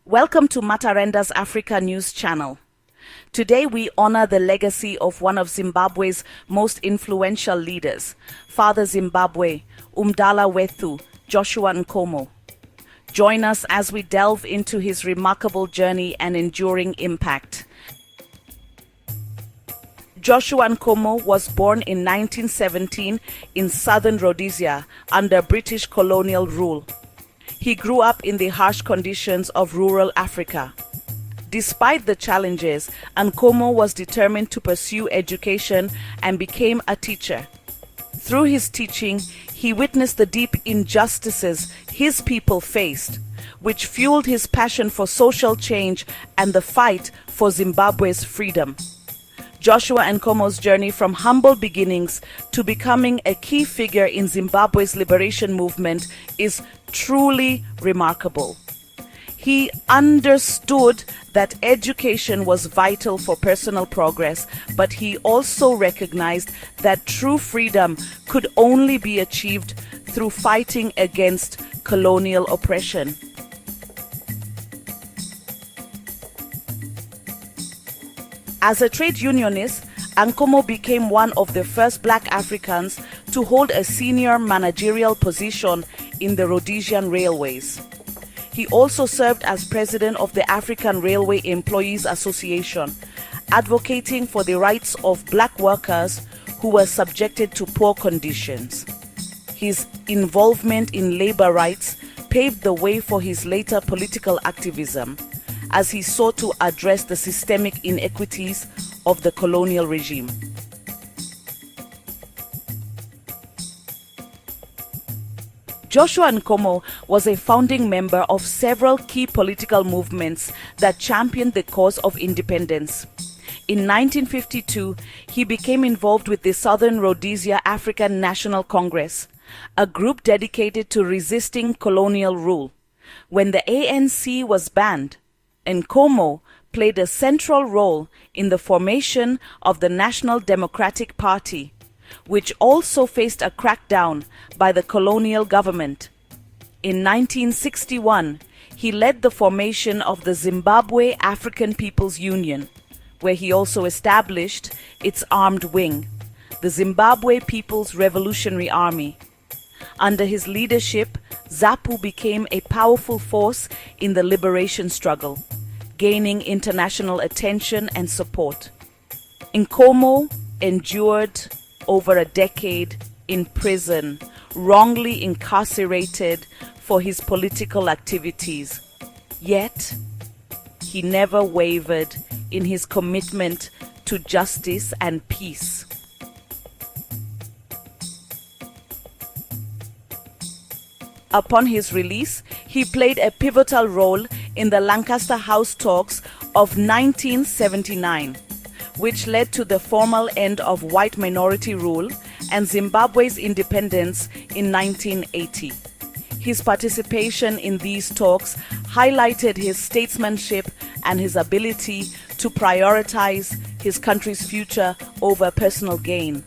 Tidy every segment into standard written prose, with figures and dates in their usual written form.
Welcome to Matarenda's Africa News Channel. Today we honor the legacy of one of Zimbabwe's most influential leaders, Father Zimbabwe, Umdala Wethu, Joshua Nkomo. Join us as we delve into his remarkable journey and enduring impact. Joshua Nkomo was born in 1917 in southern Rhodesia under British colonial rule. He grew up in the harsh conditions of rural Africa. Despite the challenges, Nkomo was determined to pursue education and became a teacher. Through his teaching, he witnessed the deep injustices his people faced, which fueled his passion for social change and the fight for Zimbabwe's freedom. Joshua Nkomo's journey from humble beginnings to becoming a key figure in Zimbabwe's liberation movement is truly remarkable. He understood that education was vital for personal progress, but he also recognized that true freedom could only be achieved through fighting against colonial oppression. As a trade unionist, Nkomo became one of the first Black Africans to hold a senior managerial position in the Rhodesian Railways. He also served as president of the African Railway Employees Association, advocating for the rights of Black workers who were subjected to poor conditions. His involvement in labor rights paved the way for his later political activism, as he sought to address the systemic inequities of the colonial regime. Joshua Nkomo was a founding member of several key political movements that championed the cause of independence. In 1952, he became involved with the Southern Rhodesia African National Congress, a group dedicated to resisting colonial rule. When the ANC was banned, Nkomo played a central role in the formation of the National Democratic Party, which also faced a crackdown by the colonial government. In 1961, he led the formation of the Zimbabwe African People's Union, where he also established its armed wing, the Zimbabwe People's Revolutionary Army. Under his leadership, ZAPU became a powerful force in the liberation struggle, gaining international attention and support. Nkomo endured over a decade in prison, wrongly incarcerated for his political activities. Yet, he never wavered in his commitment to justice and peace. Upon his release, he played a pivotal role in the Lancaster House talks of 1979, which led to the formal end of white minority rule and Zimbabwe's independence in 1980. His participation in these talks highlighted his statesmanship and his ability to prioritize his country's future over personal gain.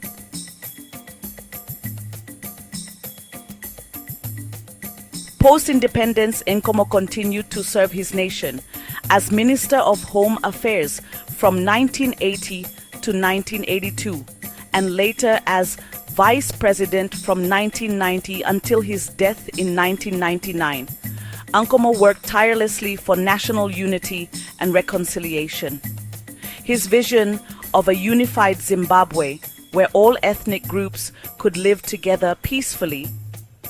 Post-independence, Nkomo continued to serve his nation as Minister of Home Affairs from 1980 to 1982, and later as Vice President from 1990 until his death in 1999. Nkomo worked tirelessly for national unity and reconciliation. His vision of a unified Zimbabwe, where all ethnic groups could live together peacefully,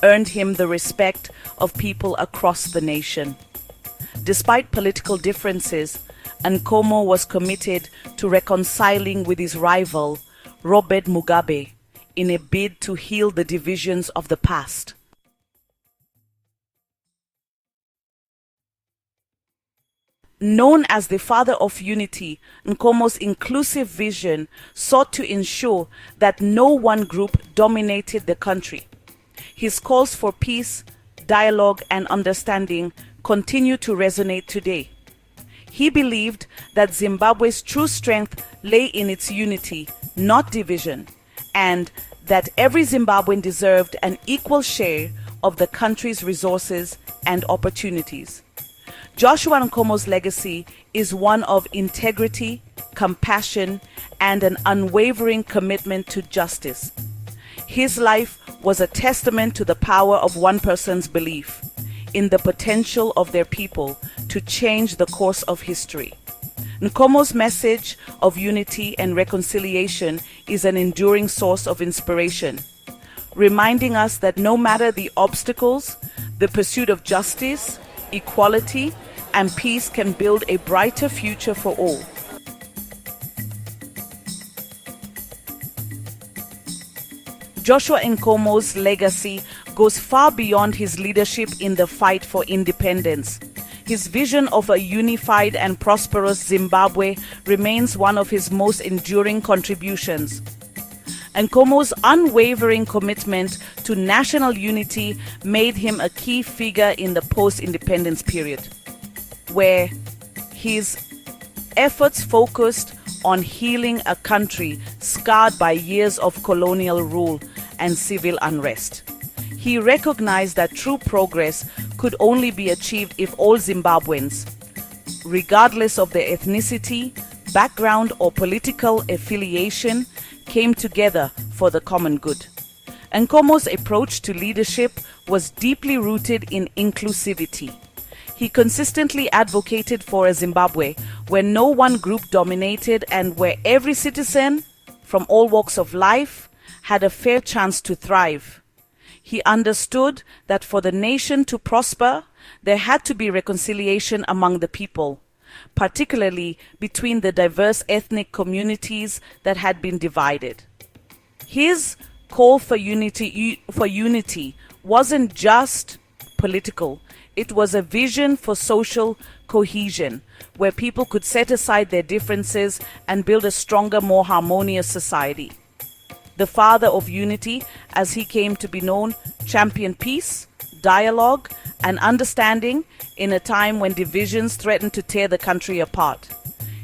earned him the respect of people across the nation. Despite political differences, Nkomo was committed to reconciling with his rival, Robert Mugabe, in a bid to heal the divisions of the past. Known as the Father of Unity, Nkomo's inclusive vision sought to ensure that no one group dominated the country. His calls for peace, dialogue, and understanding continue to resonate today. He believed that Zimbabwe's true strength lay in its unity, not division, and that every Zimbabwean deserved an equal share of the country's resources and opportunities. Joshua Nkomo's legacy is one of integrity, compassion, and an unwavering commitment to justice. His life was a testament to the power of one person's belief in the potential of their people to change the course of history. Nkomo's message of unity and reconciliation is an enduring source of inspiration, reminding us that no matter the obstacles, the pursuit of justice, equality, and peace can build a brighter future for all. Joshua Nkomo's legacy goes far beyond his leadership in the fight for independence. His vision of a unified and prosperous Zimbabwe remains one of his most enduring contributions. Nkomo's unwavering commitment to national unity made him a key figure in the post-independence period, where his efforts focused on healing a country scarred by years of colonial rule and civil unrest. He recognized that true progress could only be achieved if all Zimbabweans, regardless of their ethnicity, background, or political affiliation, came together for the common good. Nkomo's approach to leadership was deeply rooted in inclusivity. He consistently advocated for a Zimbabwe where no one group dominated and where every citizen from all walks of life had a fair chance to thrive. He understood that for the nation to prosper, there had to be reconciliation among the people, particularly between the diverse ethnic communities that had been divided. His call for unity wasn't just political. It was a vision for social cohesion, where people could set aside their differences and build a stronger, more harmonious society. The father of unity, as he came to be known, championed peace, dialogue, and understanding in a time when divisions threatened to tear the country apart.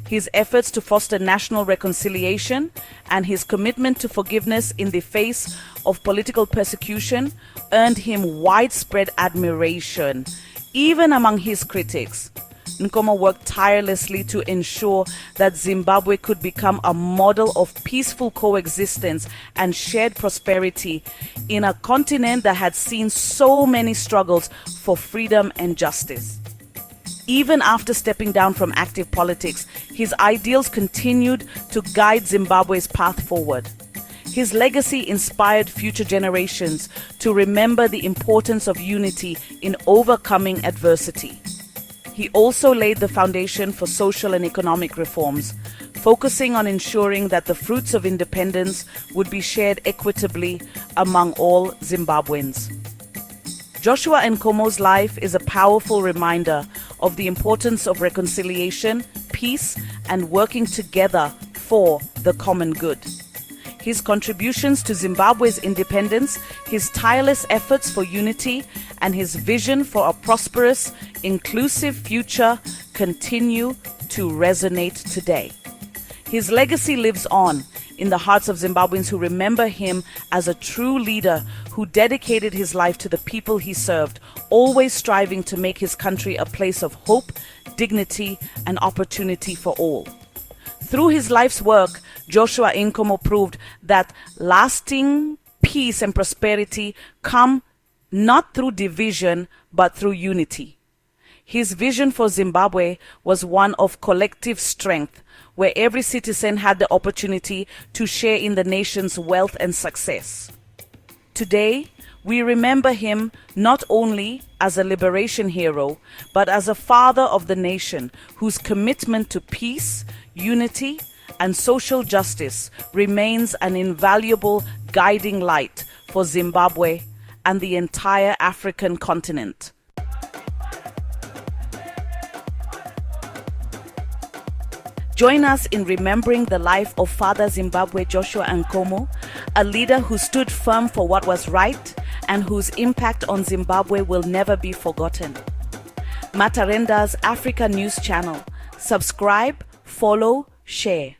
His efforts to foster national reconciliation and his commitment to forgiveness in the face of political persecution earned him widespread admiration, even among his critics. Nkomo worked tirelessly to ensure that Zimbabwe could become a model of peaceful coexistence and shared prosperity in a continent that had seen so many struggles for freedom and justice. Even after stepping down from active politics, his ideals continued to guide Zimbabwe's path forward. His legacy inspired future generations to remember the importance of unity in overcoming adversity. He also laid the foundation for social and economic reforms, focusing on ensuring that the fruits of independence would be shared equitably among all Zimbabweans. Joshua Nkomo's life is a powerful reminder of the importance of reconciliation, peace, and working together for the common good. His contributions to Zimbabwe's independence, his tireless efforts for unity, and his vision for a prosperous, inclusive future continue to resonate today. His legacy lives on in the hearts of Zimbabweans who remember him as a true leader who dedicated his life to the people he served, always striving to make his country a place of hope, dignity, and opportunity for all. Through his life's work, Joshua Nkomo proved that lasting peace and prosperity come not through division, but through unity. His vision for Zimbabwe was one of collective strength, where every citizen had the opportunity to share in the nation's wealth and success. Today, we remember him not only as a liberation hero, but as a father of the nation whose commitment to peace, unity, and social justice remains an invaluable guiding light for Zimbabwe and the entire African continent. Join us in remembering the life of Father Zimbabwe Joshua Nkomo, a leader who stood firm for what was right and whose impact on Zimbabwe will never be forgotten. Matarenda's Africa News Channel. Subscribe, follow, share.